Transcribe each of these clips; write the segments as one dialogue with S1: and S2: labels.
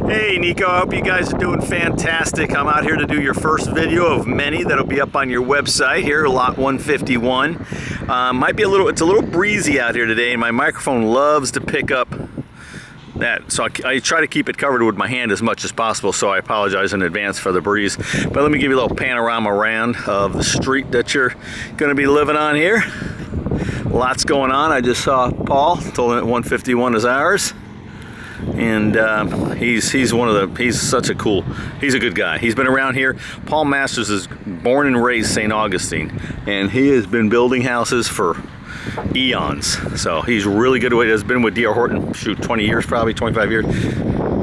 S1: Hey Nico, I hope you guys are doing fantastic. I'm out here to do your first video of many that'll be up on your website here, lot 151. It's a little breezy out here today, and my microphone loves to pick up that, so I try to keep it covered with my hand as much as possible, so I apologize in advance for the breeze. But let me give you a little panorama around of the street that you're going to be living on here. Lots going on. I just saw Paul, told him that 151 is ours. And he's such a cool, he's a good guy. He's been around here. Paul Masters is born and raised St Augustine, and he has been building houses for eons. So he's really good. He's been with D.R. Horton, shoot, 20 years, probably 25 years,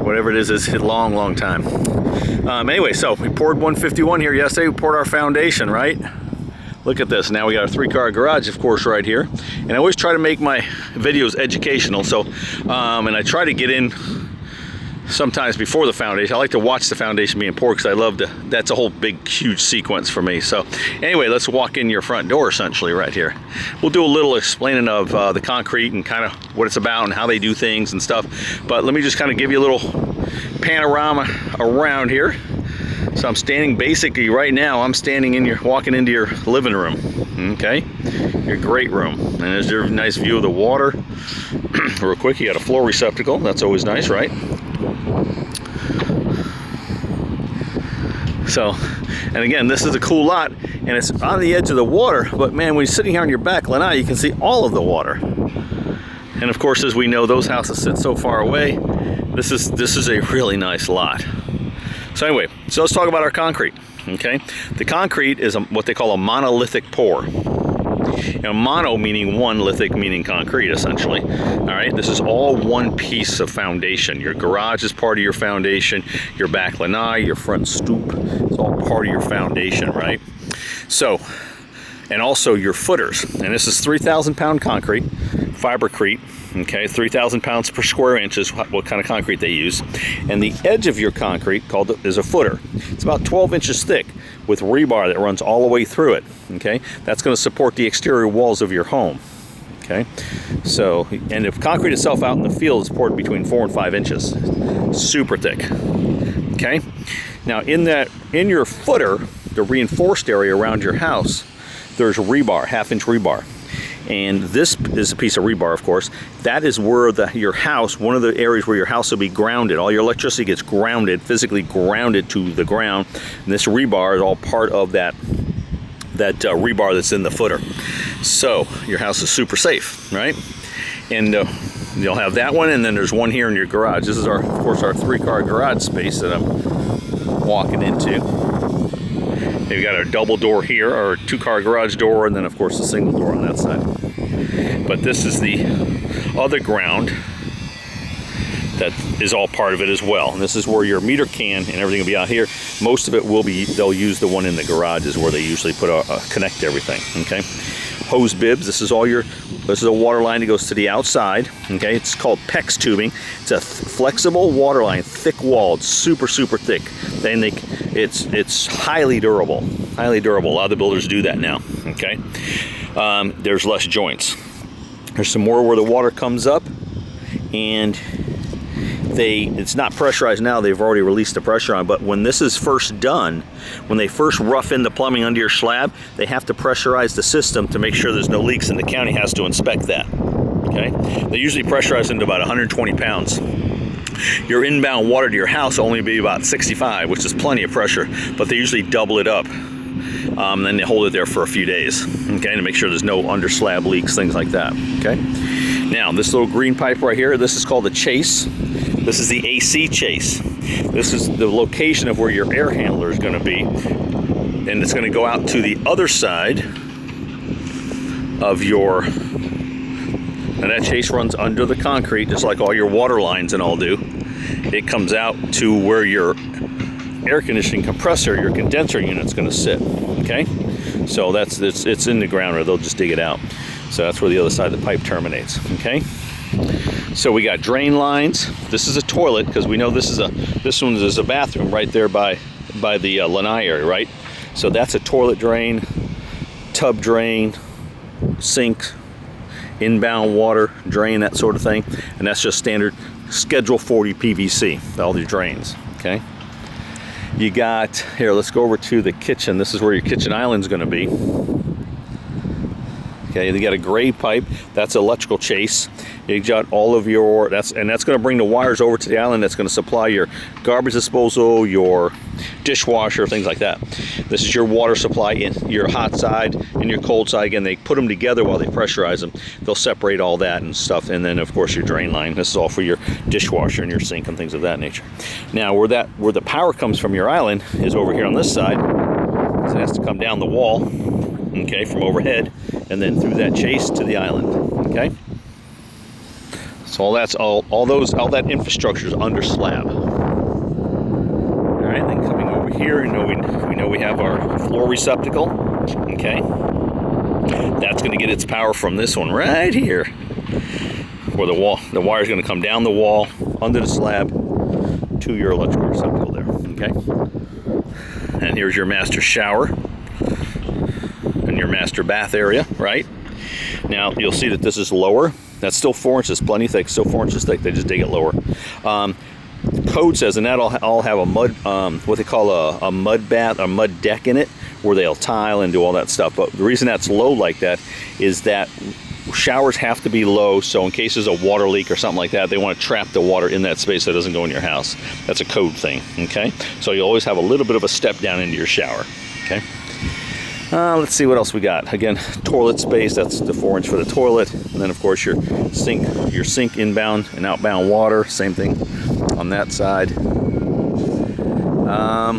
S1: whatever it is. It's a long time. Anyway, so we poured 151 here yesterday. We poured our foundation, right? Look at this. Now we got a 3-car garage, of course, right here. And I always try to make my videos educational. So, and I try to get in sometimes before the foundation. I like to watch the foundation being poured because I love to, that's a whole big, huge sequence for me. So anyway, let's walk in your front door essentially right here. We'll do a little explaining of the concrete and kind of what it's about and how they do things and stuff. But let me just kind of give you a little panorama around here. So I'm standing basically right now, walking into your living room, okay? Your great room. And there's your nice view of the water. Real quick, you got a floor receptacle. That's always nice, right? So, and again, this is a cool lot, and it's on the edge of the water, but man, when you're sitting here on your back lanai, you can see all of the water. And of course, as we know, those houses sit so far away. This is a really nice lot. So anyway, so let's talk about our concrete, okay? The concrete is what they call a monolithic pour. Mono meaning one, lithic meaning concrete, essentially. All right, this is all one piece of foundation. Your garage is part of your foundation, your back lanai, your front stoop, it's all part of your foundation, right? So, and also your footers. And this is 3,000-pound concrete, fibercrete. Okay, 3,000 pounds per square inch is what kind of concrete they use. And the edge of your concrete is a footer. It's about 12 inches thick with rebar that runs all the way through it. Okay, that's going to support the exterior walls of your home. Okay, so, and if concrete itself out in the field is poured between 4 and 5 inches. Super thick. Okay, now in your footer, the reinforced area around your house, there's rebar, 1/2-inch rebar. And this is a piece of rebar, of course. That is where your house, one of the areas where your house will be grounded. All your electricity gets grounded, physically grounded to the ground. And this rebar is all part of that rebar that's in the footer. So your house is super safe, right? And you'll have that one, and then there's one here in your garage. This is of course our 3-car garage space that I'm walking into. You've got a double door here, or a 2-car garage door, and then of course a single door on that side. But this is the other ground that is all part of it as well. And this is where your meter can and everything will be out here. Most of it will be, they'll use the one in the garage is where they usually put connect everything, okay? Hose bibs, this is a water line that goes to the outside, okay? It's called PEX tubing. It's a flexible water line, thick-walled, super thick. And it's highly durable, highly durable. A lot of the builders do that now, okay? There's less joints. There's some more where the water comes up, and it's not pressurized now. They've already released the pressure on, but when this is first done, when they first rough in the plumbing under your slab, they have to pressurize the system to make sure there's no leaks, and the county has to inspect that, okay? They usually pressurize into about 120 pounds. Your inbound water to your house will only be about 65, which is plenty of pressure, but they usually double it up. Then they hold it there for a few days, okay, to make sure there's no under slab leaks, things like that, okay? Now, this little green pipe right here, this is called the chase. This is the AC chase. This is the location of where your air handler is going to be, and it's going to go out to the other side of your, and that chase runs under the concrete, just like all your water lines and all do. It comes out to where your air conditioning compressor, your condenser unit is going to sit, okay? So it's in the ground, or they'll just dig it out. So that's where the other side of the pipe terminates, okay? So we got drain lines. This is a toilet, because we know this one is a bathroom right there by the lanai area, right? So that's a toilet drain, tub drain, sink, inbound water drain, that sort of thing. And that's just standard Schedule 40 PVC, all your drains, okay? You got, here, let's go over to the kitchen. This is where your kitchen island's gonna be. Okay, you got a gray pipe, that's electrical chase. You got all of your, that's going to bring the wires over to the island. That's going to supply your garbage disposal, your dishwasher, things like that. This is your water supply in your hot side and your cold side. Again, they put them together while they pressurize them. They'll separate all that and stuff. And then of course your drain line. This is all for your dishwasher and your sink and things of that nature. Now where the power comes from your island is over here on this side. It has to come down the wall, okay, from overhead, and then through that chase to the island, okay? So all that infrastructure is under slab. All right, then coming over here, we know we have our floor receptacle, okay? That's going to get its power from this one right here, where the wire is going to come down the wall, under the slab, to your electrical receptacle there, okay? And here's your master shower and your master bath area, right? Now you'll see that this is lower. That's still 4 inches, plenty thick, still 4 inches thick. They just dig it lower. Code says, and that'll all have a mud, what they call a mud bath, a mud deck in it, where they'll tile and do all that stuff. But the reason that's low like that is that showers have to be low, so in case there's a water leak or something like that, they want to trap the water in that space so it doesn't go in your house. That's a code thing, okay? So you always have a little bit of a step down into your shower, okay? Let's see what else we got. Again, toilet space, that's the 4 inch for the toilet. And then of course your sink inbound and outbound water, same thing on that side.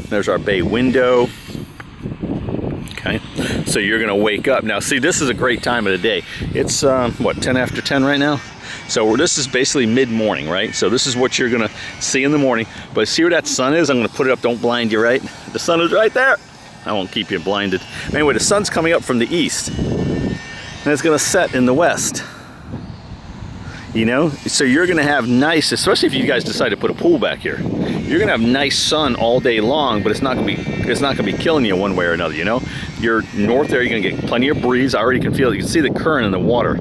S1: There's our bay window. Okay, so you're gonna wake up. Now see, this is a great time of the day. It's what, 10 after 10 right now? So this is basically mid-morning, right? So this is what you're gonna see in the morning. But see where that sun is? I'm gonna put it up, don't blind you, right? The sun is right there. I won't keep you blinded. Anyway, the sun's coming up from the east, and it's gonna set in the west. You know, so you're gonna have nice, especially if you guys decide to put a pool back here, you're gonna have nice sun all day long, but it's not gonna be killing you one way or another. You know, you're north there, you're gonna get plenty of breeze. I already can feel it. You can see the current in the water.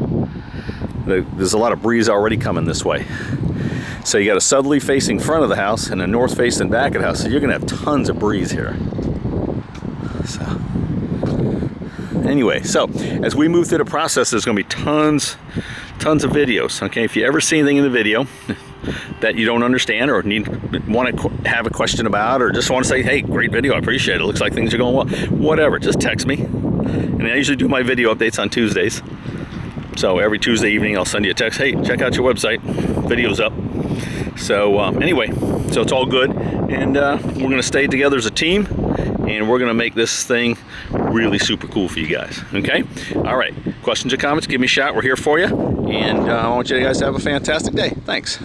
S1: There's a lot of breeze already coming this way. So you got a southerly facing front of the house and a north facing back of the house. So you're gonna have tons of breeze here. So anyway, so as we move through the process, there's going to be tons of videos. Okay, if you ever see anything in the video that you don't understand or want to have a question about, or just want to say, hey, great video, I appreciate it, looks like things are going well, whatever, just text me. And I usually do my video updates on Tuesdays. So every Tuesday evening I'll send you a text, hey, check out your website, video's up. So anyway, so it's all good, and we're going to stay together as a team, and we're going to make this thing really super cool for you guys, okay? All right, questions or comments, give me a shout. We're here for you, and I want you guys to have a fantastic day. Thanks.